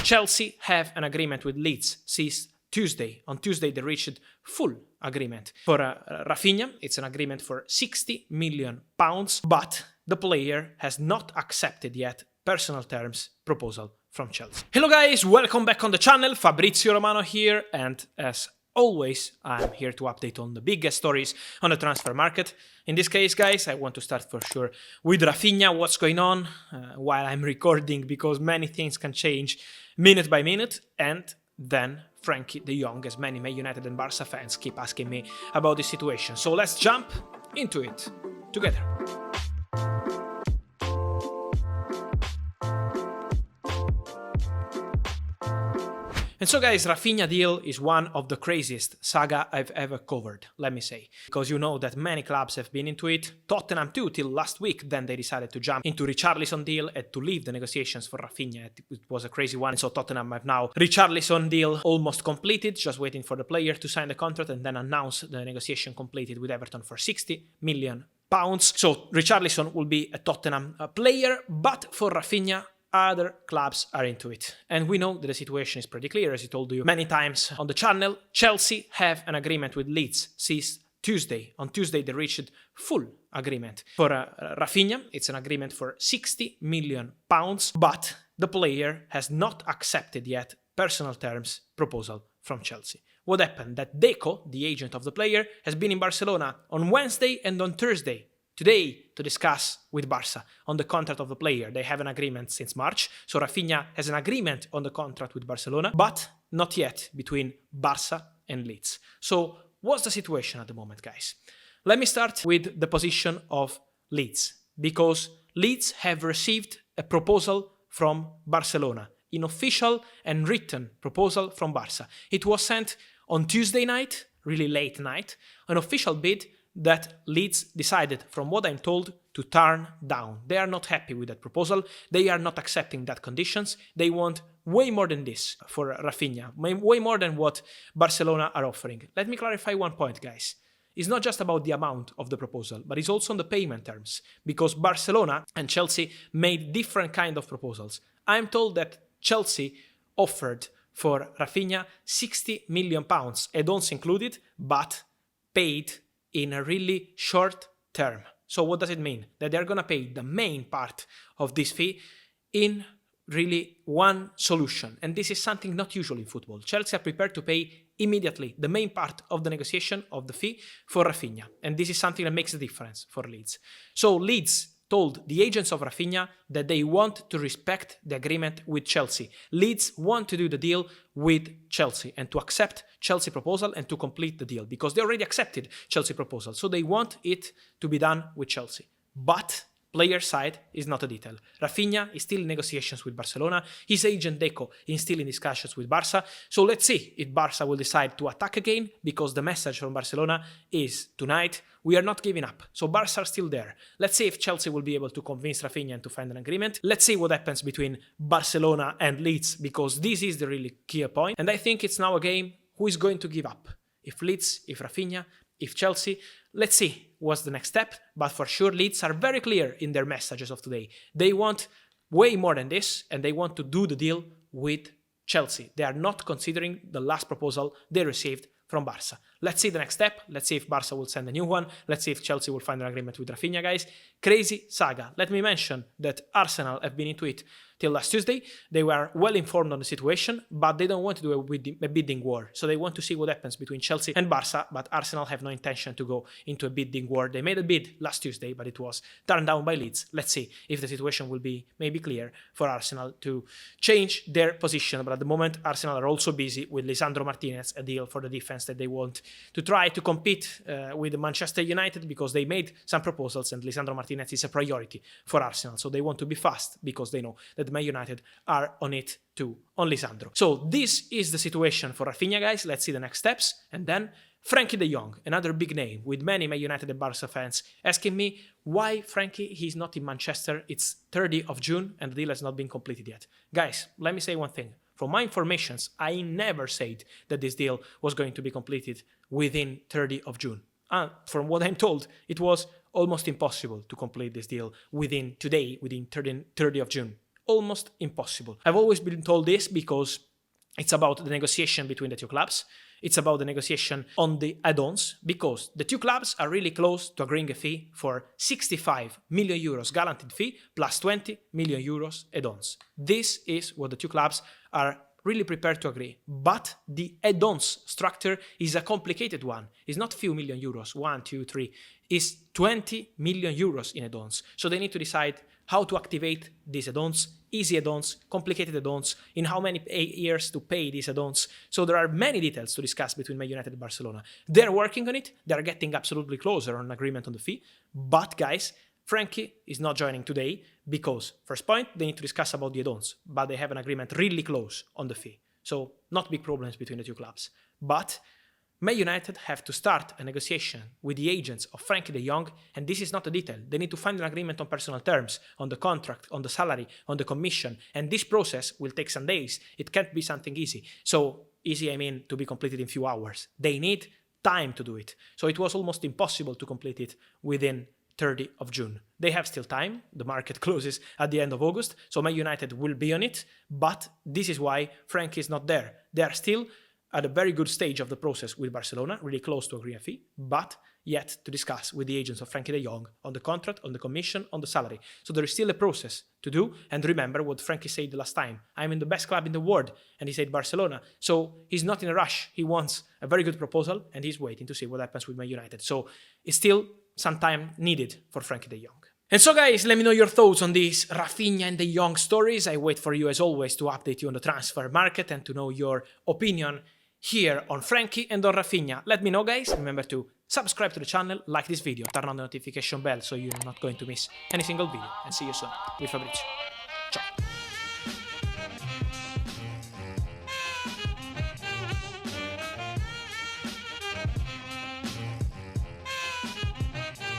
Chelsea have an agreement with Leeds since Tuesday. On Tuesday, they reached full agreement. For Raphinha, it's an agreement for £60 million, but the player has not accepted yet personal terms proposal from Chelsea. Hello guys, welcome back on the channel. Fabrizio Romano here, and as always, I'm here to update on the biggest stories on the transfer market. In this case, guys, I want to start for sure with Raphinha, what's going on while I'm recording, because many things can change minute by minute, and then Frenkie de Jong, as many Man United and Barca fans keep asking me about this situation. So let's jump into it together. And so guys, Raphinha deal is one of the craziest saga I've ever covered, let me say. Because you know that many clubs have been into it, Tottenham too till last week, then they decided to jump into Richarlison deal and to leave the negotiations for Raphinha. It was a crazy one, and so Tottenham have now Richarlison deal almost completed, just waiting for the player to sign the contract and then announce the negotiation completed with Everton for £60 million. So Richarlison will be a Tottenham player, but for Raphinha, other clubs are into it. And we know that the situation is pretty clear, as I told you many times on the channel. Chelsea have an agreement with Leeds since Tuesday. On Tuesday, they reached full agreement. For Raphinha, it's an agreement for £60 million, but the player has not accepted yet personal terms proposal from Chelsea. What happened? That Deco, the agent of the player, has been in Barcelona on Wednesday and on Thursday today to discuss with Barca on the contract of the player. They have an agreement since March, so Raphinha has an agreement on the contract with Barcelona, but not yet between Barca and Leeds. So what's the situation at the moment, guys? Let me start with the position of Leeds, because Leeds have received a proposal from Barcelona, an official and written proposal from Barca. It was sent on Tuesday night, really late night, an official bid that Leeds decided, from what I'm told, to turn down. They are not happy with that proposal. They are not accepting that conditions. They want way more than this for Raphinha, way more than what Barcelona are offering. Let me clarify one point, guys. It's not just about the amount of the proposal, but it's also on the payment terms, because Barcelona and Chelsea made different kind of proposals. I'm told that Chelsea offered for Raphinha £60 million, add-ons included, but paid in a really short term. So what does it mean? That they're going to pay the main part of this fee in really one solution. And this is something not usual in football. Chelsea are prepared to pay immediately the main part of the negotiation of the fee for Raphinha. And this is something that makes a difference for Leeds. So Leeds told the agents of Raphinha that they want to respect the agreement with Chelsea. Leeds want to do the deal with Chelsea and to accept Chelsea proposal and to complete the deal, because they already accepted Chelsea proposal. So they want it to be done with Chelsea. But player side is not a detail. Raphinha is still in negotiations with Barcelona. His agent Deco is still in discussions with Barca. So let's see if Barca will decide to attack again, because the message from Barcelona is tonight, we are not giving up. So Barca are still there. Let's see if Chelsea will be able to convince Raphinha and to find an agreement. Let's see what happens between Barcelona and Leeds, because this is the really key point. And I think it's now a game who is going to give up. If Leeds, if Raphinha, if Chelsea. Let's see what's the next step, but for sure Leeds are very clear in their messages of today. They want way more than this, and they want to do the deal with Chelsea. They are not considering the last proposal they received from Barca. Let's see the next step. Let's see if Barca will send a new one. Let's see if Chelsea will find an agreement with Raphinha, guys. Crazy saga. Let me mention that Arsenal have been into it till last Tuesday. They were well informed on the situation, but they don't want to do a bidding war. So they want to see what happens between Chelsea and Barca, but Arsenal have no intention to go into a bidding war. They made a bid last Tuesday, but it was turned down by Leeds. Let's see if the situation will be maybe clear for Arsenal to change their position. But at the moment, Arsenal are also busy with Lisandro Martinez, a deal for the defense that they want to try to compete with Manchester United, because they made some proposals and Lisandro Martinez is a priority for Arsenal. So they want to be fast, because they know that Man United are on it too, on Lisandro. So this is the situation for Raphinha, guys. Let's see the next steps. And then Frenkie de Jong, another big name with many Man United and Barca fans asking me why Frenkie, he's not in Manchester. It's 30th of June and the deal has not been completed yet. Guys, let me say one thing. From my informations, I never said that this deal was going to be completed within 30th of June. From what I'm told, it was almost impossible to complete this deal within 30th of June. almost impossible. I've always been told this because it's about the negotiation between the two clubs. It's about the negotiation on the add-ons, because the two clubs are really close to agreeing a fee for 65 million euros guaranteed fee plus 20 million euros add-ons. This is what the two clubs are really prepared to agree. But the add-ons structure is a complicated one. It's not few million euros, 1, 2, 3. It's 20 million euros in add-ons. So they need to decide how to activate these add-ons, easy add-ons, complicated add-ons, in how many years to pay these add-ons. So there are many details to discuss between Man United and Barcelona. They're working on it. They're getting absolutely closer on agreement on the fee. But guys, Frenkie is not joining today because, first point, they need to discuss about the add-ons, but they have an agreement really close on the fee. So not big problems between the two clubs. But Man United have to start a negotiation with the agents of Frenkie de Jong, and this is not a detail. They need to find an agreement on personal terms, on the contract, on the salary, on the commission, and this process will take some days. It can't be something easy. So easy, I mean, to be completed in few hours. They need time to do it. So it was almost impossible to complete it within 30th of June. They have still time. The market closes at the end of August, so Man United will be on it, but this is why Frenkie is not there. They are still at a very good stage of the process with Barcelona, really close to agree a fee, but yet to discuss with the agents of Frenkie de Jong on the contract, on the commission, on the salary. So there is still a process to do, and remember what Frenkie said the last time. I'm in the best club in the world, and he said Barcelona. So he's not in a rush. He wants a very good proposal, and he's waiting to see what happens with Man United. So it's still some time needed for Frenkie de Jong. And so guys, let me know your thoughts on these Raphinha and de Jong stories. I wait for you as always to update you on the transfer market and to know your opinion here on Frenkie and on Raphinha. Let me know guys. Remember to subscribe to the channel, like this video, turn on the notification bell so you're not going to miss any single video. And see you soon with Fabrizio.